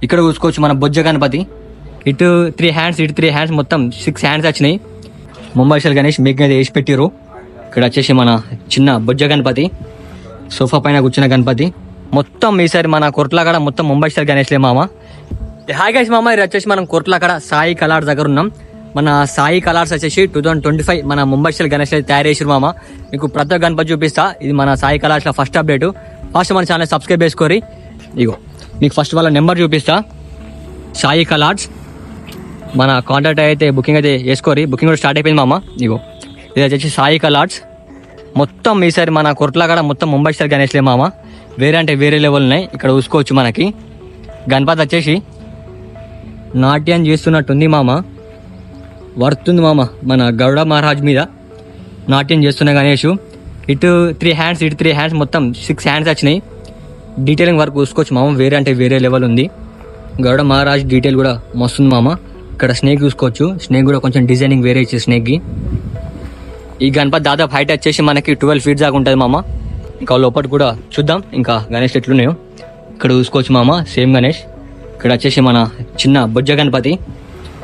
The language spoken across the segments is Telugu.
ఇక్కడ చూసుకోవచ్చు మన బొజ్జ గణపతి. ఇటు 3 హ్యాండ్స్, ఇటు 3 హ్యాండ్స్, మొత్తం 6 హ్యాండ్స్ వచ్చినాయి. ముంబై స్టైల్ గణేష్ మీకు అయితే వేసి పెట్టిరు. ఇక్కడ వచ్చేసి మన చిన్న బొజ్జ గణపతి, సోఫా పైన కూర్చున్న గణపతి. మొత్తం ఈసారి మన కొట్లకాడ మొత్తం ముంబై స్టైల్ గణేష్లే మామ. హాయ్ గైస్ మామ, ఇది వచ్చేసి మనం కొట్లకాడ సాయి కలర్స్ దగ్గర ఉన్నాం. మన సాయి కలర్స్ వచ్చేసి 2025 మన ముంబై స్టైల్ గణేష్ తయారు చేసిరు మామ. మీకు ప్రతి ఒక్క గణపతి చూపిస్తా. ఇది మన సాయి కలర్స్ లో ఫస్ట్ అప్డేట్. ఫస్ట్ మన ఛానల్ సబ్స్క్రైబ్ చేసుకోరి. ఇగో మీకు ఫస్ట్ వాళ్ళ నెంబర్ చూపిస్తా. సాయి కలర్స్ మన కాంటాక్ట్ అయితే బుకింగ్ అయితే చేసుకోరి. బుకింగ్ కూడా స్టార్ట్ అయిపోయింది మామ. ఇగో ఇది వచ్చేసి సాయి కలర్స్. మొత్తం ఈసారి మన కొట్లకాడ మొత్తం ముంబై స్టైల్ గణేష్లే మామ. వేరే అంటే వేరే లెవెల్ ఉన్నాయి. ఇక్కడ చూసుకోవచ్చు మనకి గణపతి వచ్చేసి నాట్యం చేస్తున్నట్టుంది మామ. వర్తుంది మామ. మన గౌడ మహారాజ్ మీద నాట్యం చేస్తున్న గణేష్. ఇటు 3 హ్యాండ్స్, ఇటు 3 హ్యాండ్స్, మొత్తం 6 హ్యాండ్స్ వచ్చినాయి. డీటెయిలింగ్ వర్క్ చూసుకోవచ్చు మామ. వేరే అంటే వేరే లెవెల్ ఉంది. గౌడ మహారాజ్ డీటెయిల్ కూడా మస్తుంది మామ. ఇక్కడ స్నేక్ చూసుకోవచ్చు. స్నేక్ కూడా కొంచెం డిజైనింగ్ వేరే ఇచ్చి స్నేక్కి. ఈ గణపతి దాదాపు హైట్ వచ్చేసి మనకి 12 ఫీట్స్ దాకా ఉంటుంది మామ. ఇంకా లోపల కూడా చూద్దాం ఇంకా గణేష్ ఎట్లున్నాయో. ఇక్కడ చూసుకోవచ్చు మామ. సేమ్ గణేష్. ఇక్కడ వచ్చేసి మన చిన్న బొజ్జ గణపతి,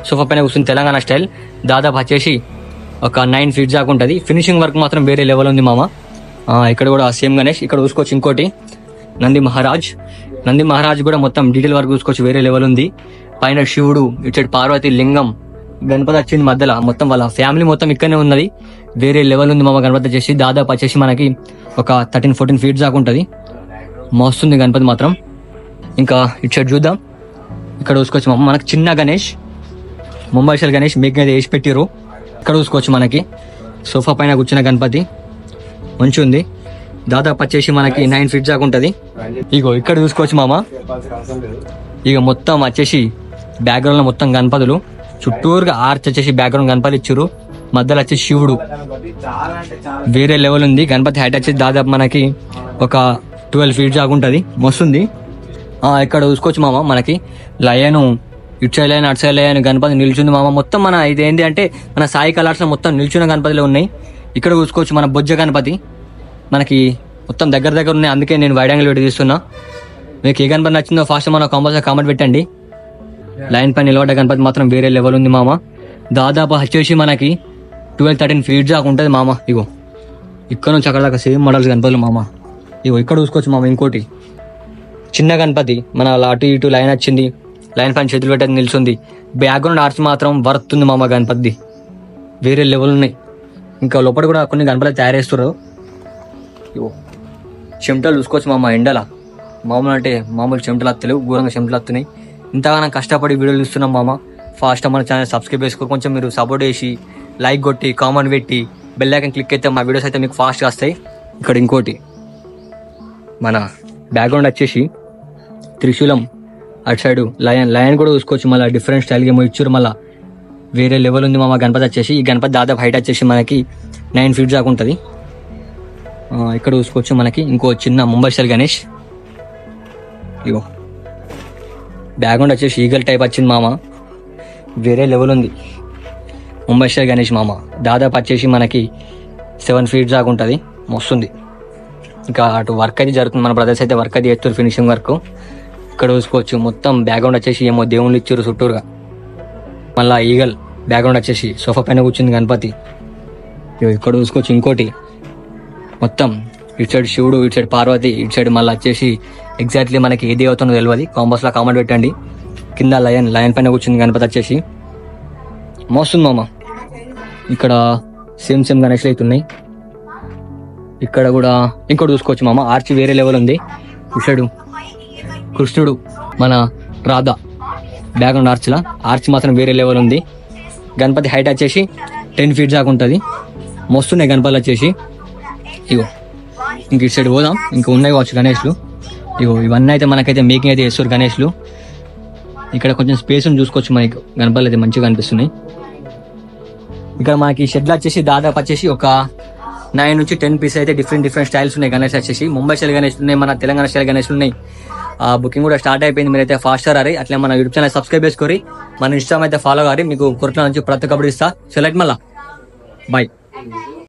సోఫా పైన కూర్చుని తెలంగాణ స్టైల్. దాదాపు వచ్చేసి ఒక 9 ఫీట్స్ దాకా ఉంటుంది. ఫినిషింగ్ వర్క్ మాత్రం వేరే లెవెల్ ఉంది మామ. ఇక్కడ కూడా సేమ్ గణేష్. ఇక్కడ చూసుకోవచ్చు ఇంకోటి నంది మహారాజ్. నంది మహారాజ్ కూడా మొత్తం డీటెయిల్ వర్క్ చూసుకోవచ్చు వేరే లెవెల్ ఉంది. పైన శివుడు, ఇటు పార్వతి లింగం, గణపతి వచ్చింది మధ్యలో. మొత్తం వాళ్ళ ఫ్యామిలీ మొత్తం ఇక్కడనే ఉన్నది. వేరే లెవెల్ ఉంది మామ. గణపతి వచ్చేసి దాదాపు వచ్చేసి మనకి ఒక 13-14 ఫీట్స్ దాకా ఉంటుంది. మస్తుంది గణపతి మాత్రం. ఇంకా ఇటు సైడ్ చూద్దాం. ఇక్కడ చూసుకోవచ్చు మామ మనకి చిన్న గణేష్, ముంబై స్టైల్ గణేష్ మీకు అయితే వేసి పెట్టిరు. ఇక్కడ చూసుకోవచ్చు మనకి సోఫా పైన కూర్చున్న గణపతి మంచి ఉంది. దాదాపు వచ్చేసి మనకి 9 ఫీట్స్ దాకా ఉంటుంది. ఇగో ఇక్కడ చూసుకోవచ్చు మామ. ఇక మొత్తం వచ్చేసి బ్యాక్గ్రౌండ్ లో మొత్తం గణపతులు, చుట్టూరుగా ఆర్చ్ వచ్చేసి బ్యాక్గ్రౌండ్ గణపతి ఇచ్చారు. మధ్యలో వచ్చేసి శివుడు. వేరే లెవెల్ ఉంది. గణపతి హైట్ వచ్చేసి దాదాపు మనకి ఒక 12 ఫీట్స్ దాకా ఉంటుంది. మస్తుంది. ఇక్కడ చూసుకోవచ్చు మామ మనకి లయను, ఇటు సైడ్ లయన్, అటు సైడ్ లయన్ గణపతి నిల్చుంది మామ. మొత్తం మన ఇదేంటి అంటే మన సాయి కలర్స్ లో మొత్తం నిల్చున్న గణపతిలో ఉన్నాయి. ఇక్కడ చూసుకోవచ్చు మన బొజ్జ గణపతి మనకి మొత్తం దగ్గర ఉన్నాయి. అందుకే నేను వైడ్ యాంగిల్ వీడియో తీస్తున్నా. మీకు ఏ గణపతి నచ్చిందో ఫాస్ట్ మన కంపల్సరీ కామెంట్ పెట్టండి. లైన్ పైన నిలబడ్డ గణపతి మాత్రం వేరే లెవెల్ ఉంది మామ. దాదాపు వచ్చేసి మనకి 12-13 ఫీట్స్ దాకా ఉంటుంది మామ. ఇగో ఇక్కడ నుంచి అక్కడ దాకా సేమ్ మోడల్స్ గణపతులు మామ. ఇగో ఇక్కడ చూసుకోవచ్చు మామ ఇంకోటి చిన్న గణపతి. మన అటు ఇటు లైన్ వచ్చింది. లైన్ పైన చేతులు పెట్టేది నిల్చుంది. బ్యాక్గ్రౌండ్ ఆర్చ్ మాత్రం వర్తుంది మామ. గణపతి వేరే లెవెల్ ఉన్నాయి. ఇంకా లోపల కూడా కొన్ని గణపతులు తయారు చేస్తున్నారు. ఇగో చెమటలు చూసుకోవచ్చు మామ. ఎండల మామూలు అంటే మామూలు చెమటలు వస్తలేవు, ఘోరంగా చెమటలు వస్తున్నాయి. ఇంతగానో కష్టపడి వీడియోలు ఇస్తున్నాం మామ. ఫాస్ట్ మన ఛానల్ సబ్స్క్రైబ్ చేసుకో. కొంచెం మీరు సపోర్ట్ చేసి లైక్ కొట్టి కామెంట్ పెట్టి బెల్ ఐకాన్ క్లిక్ అయితే మా వీడియోస్ అయితే మీకు ఫాస్ట్గా వస్తాయి. ఇక్కడ ఇంకోటి మన బ్యాక్గ్రౌండ్ వచ్చేసి త్రిశూలం, అటు సైడ్ లయన్ కూడా చూసుకోవచ్చు. మళ్ళీ డిఫరెంట్ స్టైల్ గేమ్ ఇచ్చారు. మళ్ళీ వేరే లెవెల్ ఉంది మామ గణపతి వచ్చేసి. ఈ గణపతి దాదాపు హైట్ వచ్చేసి మనకి 9 ఫీట్స్ దాకా ఉంటుంది. ఇక్కడ చూసుకోవచ్చు మనకి ఇంకో చిన్న ముంబై స్టైల్ గణేష్. ఇగో బ్యాక్గ్రౌండ్ వచ్చేసి ఈగల్ టైప్ వచ్చింది మామ. వేరే లెవెల్ ఉంది ముంబై స్టైల్ గణేష్ మామ. దాదాపు వచ్చేసి మనకి 7 ఫీట్స్ దాకా ఉంటుంది. మస్తుంది. ఇంకా అటు వర్క్ అయితే జరుగుతుంది. మన బ్రదర్స్ అయితే వర్క్ అయితే చేస్తారు, ఫినిషింగ్ వర్క్. ఇక్కడ చూసుకోవచ్చు మొత్తం బ్యాక్గ్రౌండ్ వచ్చేసి ఏమో దేవుళ్ళు ఇచ్చారు చుట్టూరుగా. మళ్ళీ ఈగల్ బ్యాక్గ్రౌండ్ వచ్చేసి సోఫా పైన కూర్చుంది గణపతి. ఇక్కడ చూసుకోవచ్చు ఇంకోటి మొత్తం ఇటు సైడ్ శివుడు, ఇటు సైడ్ పార్వతి, ఇటు సైడ్ మళ్ళీ వచ్చేసి ఎగ్జాక్ట్లీ మనకి ఏది అవుతుందో తెలియదు. కాంబస్లో కామెంట్ పెట్టండి. కింద లయన్ పైన కూర్చుంది గణపతి వచ్చేసి. మోస్తుంది మామ. ఇక్కడ సేమ్ గణేష్లు అయితే ఉన్నాయి. ఇక్కడ కూడా ఇంకోటి చూసుకోవచ్చు మామ. ఆర్చ్ వేరే లెవెల్ ఉంది. ఇటు సైడ్ కృష్ణుడు, మన రాధ బ్యాక్గ్రౌండ్ ఆర్చ్ మాత్రం వేరే లెవెల్ ఉంది. గణపతి హైట్ వచ్చేసి 10 ఫీట్స్ దాకా ఉంటుంది. మోస్తున్నాయి గణపతులు వచ్చేసి. ఇగో ఇంక ఇటు సైడ్ పోదాం. ఇంకా ఉన్నాయి కావచ్చు గణేష్లు. ఇగో ఇవన్నీ అయితే మనకైతే మేకింగ్ అయితే చేస్తారు గణేష్లు. ఇక్కడ కొంచెం స్పేస్ చూసుకోవచ్చు. మనకి గణపతులు అయితే మంచిగా కనిపిస్తున్నాయి. ఇక్కడ మనకి షెడ్లు వచ్చేసి దాదాపు వచ్చేసి ఒక 9 నుంచి 10 పీస్ అయితే డిఫరెంట్ స్టైల్స్ ఉన్నాయి గణేష్ వచ్చేసి. ముంబై స్టైల్ గణేష్ ఉన్నాయి, మన తెలంగాణ స్టైల్ గణేష్లు ఉన్నాయి. బుకింగ్ కూడా స్టార్ట్ అయిపోయింది. మీరైతే ఫాస్టర్ అరే అట్లా మన యూట్యూబ్ ఛానల్ సబ్స్క్రైబ్ చేసుకోరి. మన ఇన్స్టాగ్రామ్ అయితే ఫాలో కారి. మీకు కొరట్ల నుంచి ప్రతి ఒక్కటి ఇస్తా. సెలెక్ట్ మళ్ళా బాయ్.